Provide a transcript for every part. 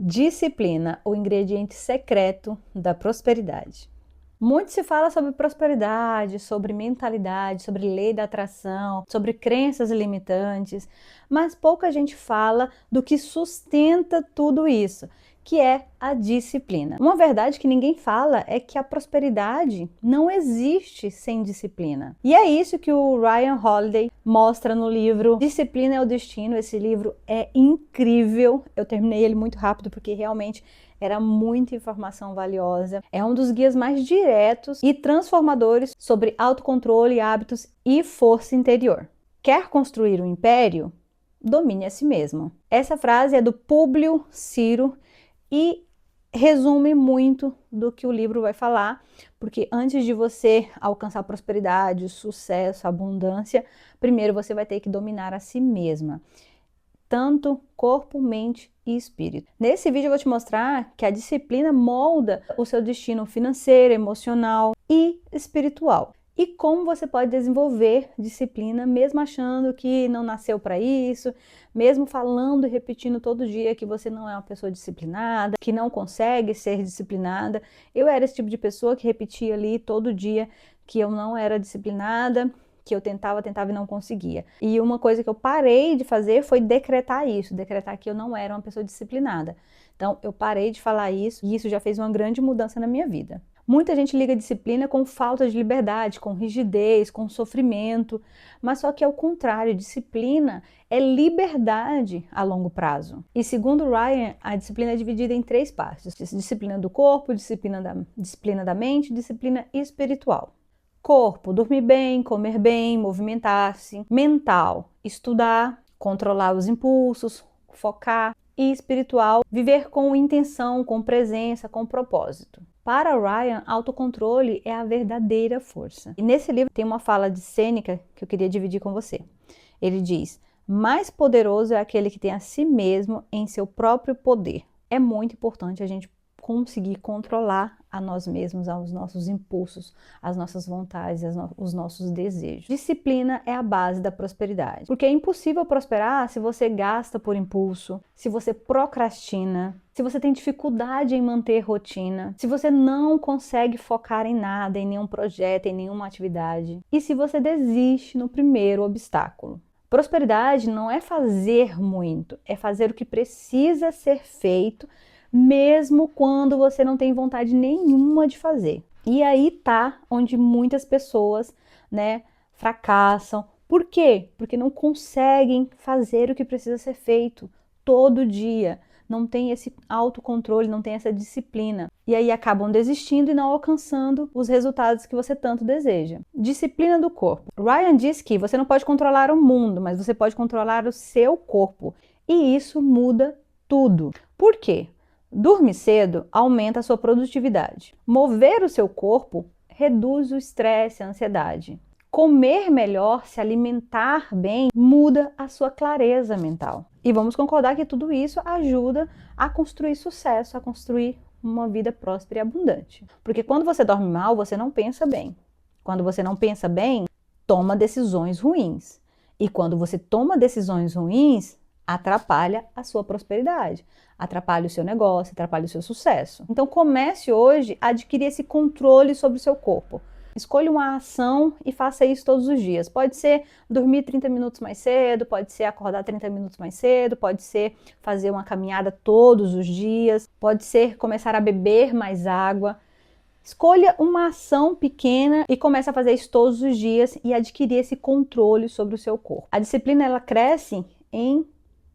Disciplina, o ingrediente secreto da prosperidade. Muito se fala sobre prosperidade, sobre mentalidade, sobre lei da atração, sobre crenças limitantes, mas pouca gente fala do que sustenta tudo isso, que é a disciplina. Uma verdade que ninguém fala é que a prosperidade não existe sem disciplina. E é isso que o Ryan Holiday mostra no livro Disciplina é o Destino. Esse livro é incrível. Eu terminei ele muito rápido porque realmente era muita informação valiosa. É um dos guias mais diretos e transformadores sobre autocontrole, hábitos e força interior. Quer construir um império? Domine a si mesmo. Essa frase é do Públio Ciro e resume muito do que o livro vai falar, porque antes de você alcançar prosperidade, sucesso, abundância, primeiro você vai ter que dominar a si mesma. Tanto corpo, mente e espírito. Nesse vídeo eu vou te mostrar que a disciplina molda o seu destino financeiro, emocional e espiritual. E como você pode desenvolver disciplina mesmo achando que não nasceu para isso, mesmo falando e repetindo todo dia que você não é uma pessoa disciplinada, que não consegue ser disciplinada. Eu era esse tipo de pessoa que repetia ali todo dia que eu não era disciplinada, que eu tentava e não conseguia. E uma coisa que eu parei de fazer foi decretar isso, decretar que eu não era uma pessoa disciplinada. Então, eu parei de falar isso e isso já fez uma grande mudança na minha vida. Muita gente liga disciplina com falta de liberdade, com rigidez, com sofrimento, mas só que é o contrário, disciplina é liberdade a longo prazo. E segundo Ryan, a disciplina é dividida em 3 partes: disciplina do corpo, disciplina da mente, disciplina espiritual. Corpo, dormir bem, comer bem, movimentar-se. Mental, estudar, controlar os impulsos, focar. E espiritual, viver com intenção, com presença, com propósito. Para Ryan, autocontrole é a verdadeira força. E nesse livro tem uma fala de Sêneca que eu queria dividir com você. Ele diz: mais poderoso é aquele que tem a si mesmo em seu próprio poder. É muito importante a gente conseguir controlar a nós mesmos, os nossos impulsos, as nossas vontades, os nossos desejos. Disciplina é a base da prosperidade, porque é impossível prosperar se você gasta por impulso, se você procrastina, se você tem dificuldade em manter rotina, se você não consegue focar em nada, em nenhum projeto, em nenhuma atividade, e se você desiste no primeiro obstáculo. Prosperidade não é fazer muito, é fazer o que precisa ser feito, mesmo quando você não tem vontade nenhuma de fazer. E aí tá onde muitas pessoas, fracassam. Por quê? Porque não conseguem fazer o que precisa ser feito todo dia. Não tem esse autocontrole, não tem essa disciplina. E aí acabam desistindo e não alcançando os resultados que você tanto deseja. Disciplina do corpo. Ryan diz que você não pode controlar o mundo, mas você pode controlar o seu corpo. E isso muda tudo. Por quê? Dormir cedo aumenta a sua produtividade. Mover o seu corpo reduz o estresse e a ansiedade. Comer melhor, se alimentar bem, muda a sua clareza mental. E vamos concordar que tudo isso ajuda a construir sucesso, a construir uma vida próspera e abundante. Porque quando você dorme mal, você não pensa bem. Quando você não pensa bem, toma decisões ruins. E quando você toma decisões ruins, atrapalha a sua prosperidade, atrapalha o seu negócio, atrapalha o seu sucesso. Então comece hoje a adquirir esse controle sobre o seu corpo. Escolha uma ação e faça isso todos os dias. Pode ser dormir 30 minutos mais cedo, pode ser acordar 30 minutos mais cedo, pode ser fazer uma caminhada todos os dias, pode ser começar a beber mais água. Escolha uma ação pequena e comece a fazer isso todos os dias e adquirir esse controle sobre o seu corpo. A disciplina ela cresce em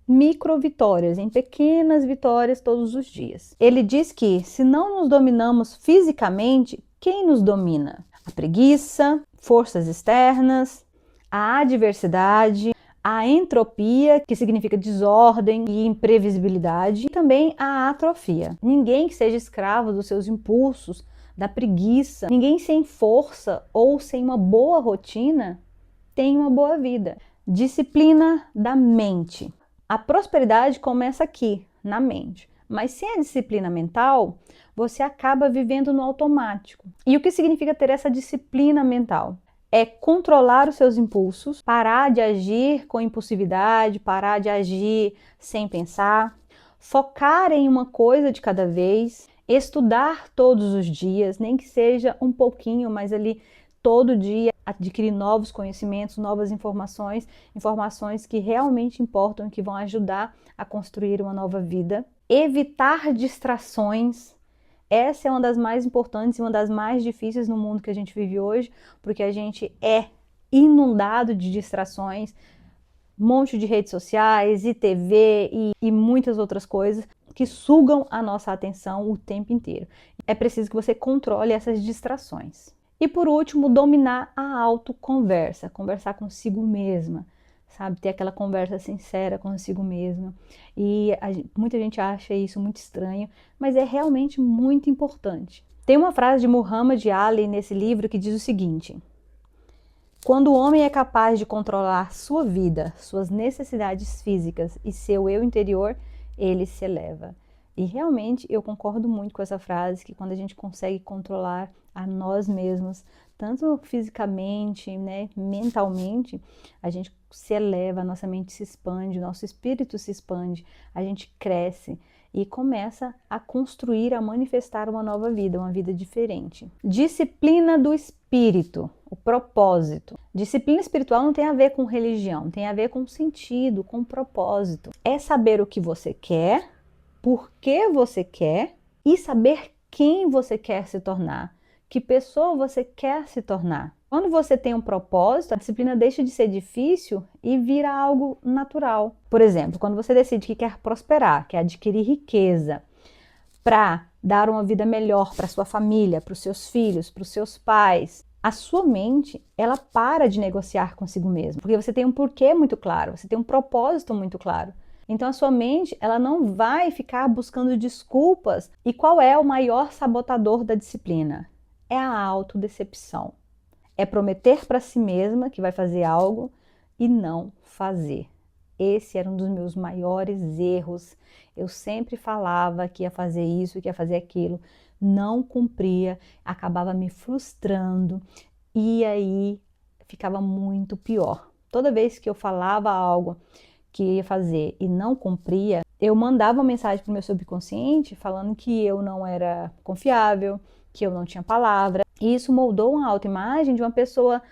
micro vitórias, em pequenas vitórias todos os dias. Ele diz que se não nos dominamos fisicamente, quem nos domina? A preguiça, forças externas, a adversidade, a entropia, que significa desordem e imprevisibilidade, e também a atrofia. Ninguém que seja escravo dos seus impulsos, da preguiça, ninguém sem força ou sem uma boa rotina tem uma boa vida. Disciplina da mente. A prosperidade começa aqui, na mente. Mas sem a disciplina mental, você acaba vivendo no automático. E o que significa ter essa disciplina mental? É controlar os seus impulsos, parar de agir com impulsividade, parar de agir sem pensar, focar em uma coisa de cada vez, estudar todos os dias, nem que seja um pouquinho, mas ali todo dia adquirir novos conhecimentos, novas informações, informações que realmente importam, que vão ajudar a construir uma nova vida. Evitar distrações. Essa é uma das mais importantes e uma das mais difíceis no mundo que a gente vive hoje, porque a gente é inundado de distrações, um monte de redes sociais e TV e muitas outras coisas que sugam a nossa atenção o tempo inteiro. É preciso que você controle essas distrações. E por último, dominar a autoconversa, conversar consigo mesma, sabe? Ter aquela conversa sincera consigo mesma. E muita gente acha isso muito estranho, mas é realmente muito importante. Tem uma frase de Muhammad Ali nesse livro que diz o seguinte: quando o homem é capaz de controlar sua vida, suas necessidades físicas e seu eu interior, ele se eleva. E realmente eu concordo muito com essa frase, que quando a gente consegue controlar a nós mesmos, tanto fisicamente, né, mentalmente, a gente se eleva, a nossa mente se expande, o nosso espírito se expande, a gente cresce e começa a construir, a manifestar uma nova vida, uma vida diferente. Disciplina do espírito, o propósito. Disciplina espiritual não tem a ver com religião, tem a ver com sentido, com propósito. É saber o que você quer, por que você quer e saber quem você quer se tornar, que pessoa você quer se tornar. Quando você tem um propósito, a disciplina deixa de ser difícil e vira algo natural. Por exemplo, quando você decide que quer prosperar, quer adquirir riqueza, para dar uma vida melhor para sua família, para os seus filhos, para os seus pais, a sua mente, ela para de negociar consigo mesma, porque você tem um porquê muito claro, você tem um propósito muito claro. Então a sua mente, ela não vai ficar buscando desculpas. E qual é o maior sabotador da disciplina? É a autodecepção. É prometer para si mesma que vai fazer algo e não fazer. Esse era um dos meus maiores erros. Eu sempre falava que ia fazer isso, que ia fazer aquilo, não cumpria, acabava me frustrando e aí ficava muito pior. Toda vez que eu falava algo que ia fazer e não cumpria, eu mandava uma mensagem para o meu subconsciente falando que eu não era confiável, que eu não tinha palavra. E isso moldou uma autoimagem de uma pessoa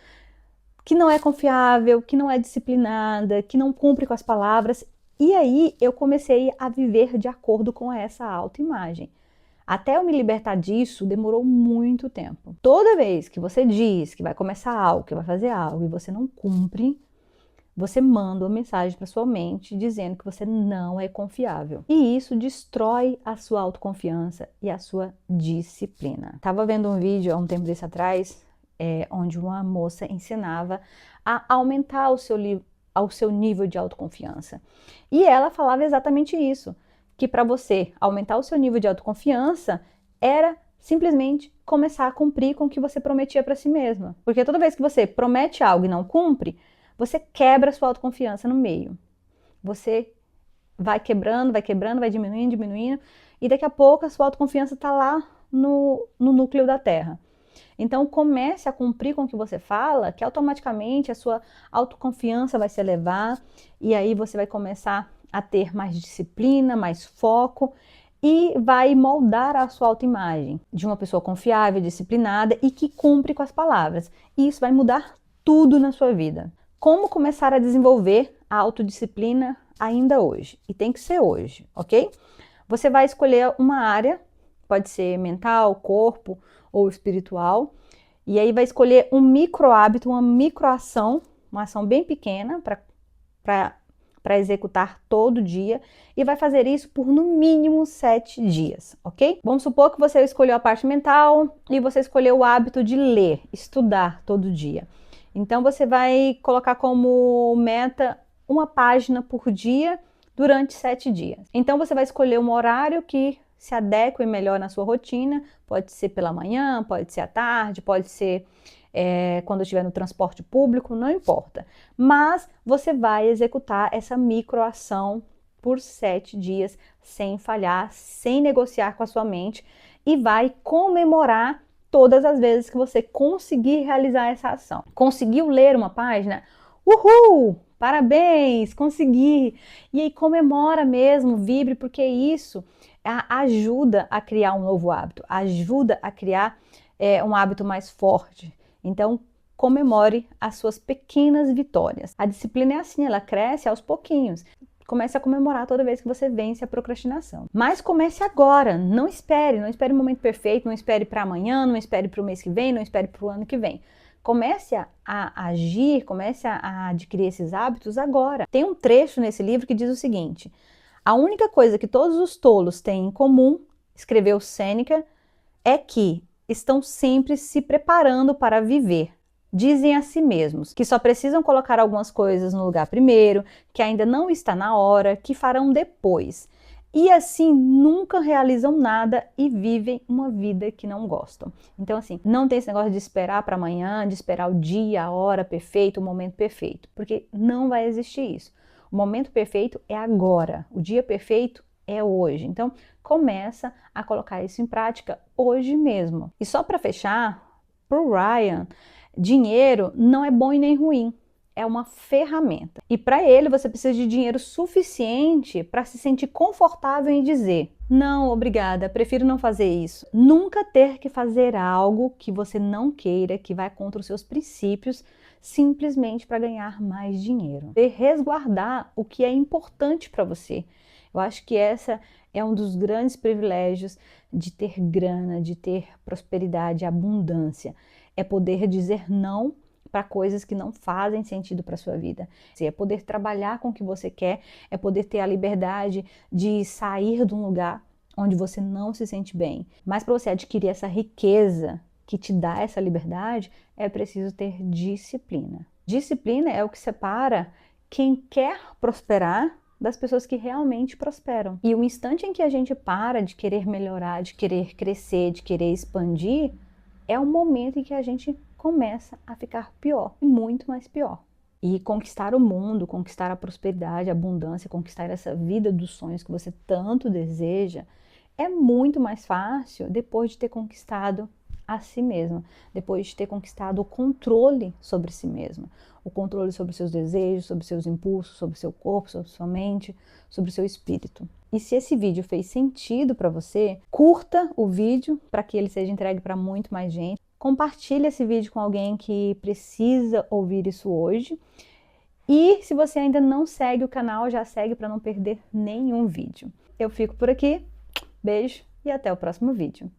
que não é confiável, que não é disciplinada, que não cumpre com as palavras. E aí eu comecei a viver de acordo com essa autoimagem. Até eu me libertar disso, demorou muito tempo. Toda vez que você diz que vai começar algo, que vai fazer algo e você não cumpre, você manda uma mensagem para sua mente dizendo que você não é confiável. E isso destrói a sua autoconfiança e a sua disciplina. Estava vendo um vídeo há um tempo desse atrás, onde uma moça ensinava a aumentar o seu nível de autoconfiança. E ela falava exatamente isso, que para você aumentar o seu nível de autoconfiança era simplesmente começar a cumprir com o que você prometia para si mesma. Porque toda vez que você promete algo e não cumpre, você quebra a sua autoconfiança no meio. Você vai quebrando, vai diminuindo, e daqui a pouco a sua autoconfiança está lá no núcleo da Terra. Então comece a cumprir com o que você fala, que automaticamente a sua autoconfiança vai se elevar, e aí você vai começar a ter mais disciplina, mais foco, e vai moldar a sua autoimagem de uma pessoa confiável, disciplinada e que cumpre com as palavras. E isso vai mudar tudo na sua vida. Como começar a desenvolver a autodisciplina ainda hoje? E tem que ser hoje, ok? Você vai escolher uma área, pode ser mental, corpo ou espiritual, e aí vai escolher um micro hábito, uma microação, uma ação bem pequena para executar todo dia, e vai fazer isso por no mínimo 7 dias, ok? Vamos supor que você escolheu a parte mental e você escolheu o hábito de ler, estudar todo dia. Então você vai colocar como meta uma página por dia durante 7 dias. Então você vai escolher um horário que se adeque melhor na sua rotina, pode ser pela manhã, pode ser à tarde, pode ser quando estiver no transporte público, não importa. Mas você vai executar essa microação por 7 dias, sem falhar, sem negociar com a sua mente, e vai comemorar todas as vezes que você conseguir realizar essa ação. Conseguiu ler uma página? Uhul! parabéns, consegui. E aí comemora mesmo, vibre, porque isso ajuda a criar um novo hábito, ajuda a criar um hábito mais forte. Então, comemore as suas pequenas vitórias. A disciplina é assim, ela cresce aos pouquinhos. Comece a comemorar toda vez que você vence a procrastinação. Mas comece agora, não espere o momento perfeito, não espere para amanhã, não espere para o mês que vem, não espere para o ano que vem. Comece a agir, comece a adquirir esses hábitos agora. Tem um trecho nesse livro que diz o seguinte: a única coisa que todos os tolos têm em comum, escreveu Sêneca, é que estão sempre se preparando para viver. Dizem a si mesmos que só precisam colocar algumas coisas no lugar primeiro, que ainda não está na hora, que farão depois. E assim nunca realizam nada e vivem uma vida que não gostam. Então assim, não tem esse negócio de esperar para amanhã, de esperar o dia, a hora perfeita, o momento perfeito, porque não vai existir isso. O momento perfeito é agora, o dia perfeito é hoje. Então começa a colocar isso em prática hoje mesmo. E só para fechar, pro Ryan, dinheiro não é bom e nem ruim, é uma ferramenta. E para ele você precisa de dinheiro suficiente para se sentir confortável em dizer: não, obrigada, prefiro não fazer isso. Nunca ter que fazer algo que você não queira, que vai contra os seus princípios, simplesmente para ganhar mais dinheiro. E resguardar o que é importante para você. Eu acho que essa é um dos grandes privilégios de ter grana, de ter prosperidade, abundância. É poder dizer não para coisas que não fazem sentido para a sua vida. É poder trabalhar com o que você quer, é poder ter a liberdade de sair de um lugar onde você não se sente bem. Mas para você adquirir essa riqueza que te dá essa liberdade, é preciso ter disciplina. Disciplina é o que separa quem quer prosperar das pessoas que realmente prosperam. E o instante em que a gente para de querer melhorar, de querer crescer, de querer expandir, é o momento em que a gente começa a ficar pior, muito mais pior. E conquistar o mundo, conquistar a prosperidade, a abundância, conquistar essa vida dos sonhos que você tanto deseja, é muito mais fácil depois de ter conquistado a si mesma, depois de ter conquistado o controle sobre si mesma, o controle sobre os seus desejos, sobre os seus impulsos, sobre o seu corpo, sobre sua mente, sobre o seu espírito. E se esse vídeo fez sentido para você, curta o vídeo para que ele seja entregue para muito mais gente. Compartilhe esse vídeo com alguém que precisa ouvir isso hoje. E se você ainda não segue o canal, já segue para não perder nenhum vídeo. Eu fico por aqui, beijo e até o próximo vídeo.